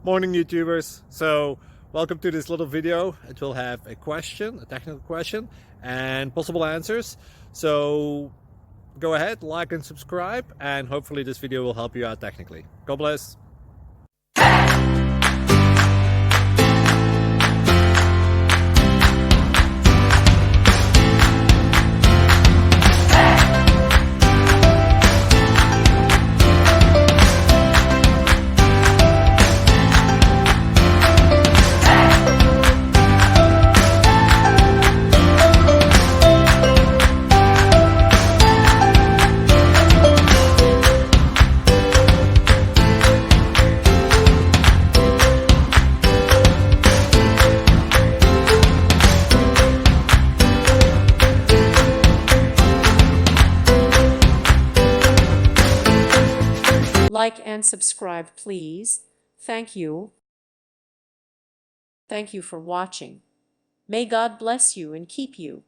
Morning YouTubers. So welcome to this little video. It will have a question, a technical question, and possible answers. So go ahead, like and subscribe, and hopefully this video will help you out technically. God bless. Like and subscribe, please. Thank you. Thank you for watching. May God bless you and keep you.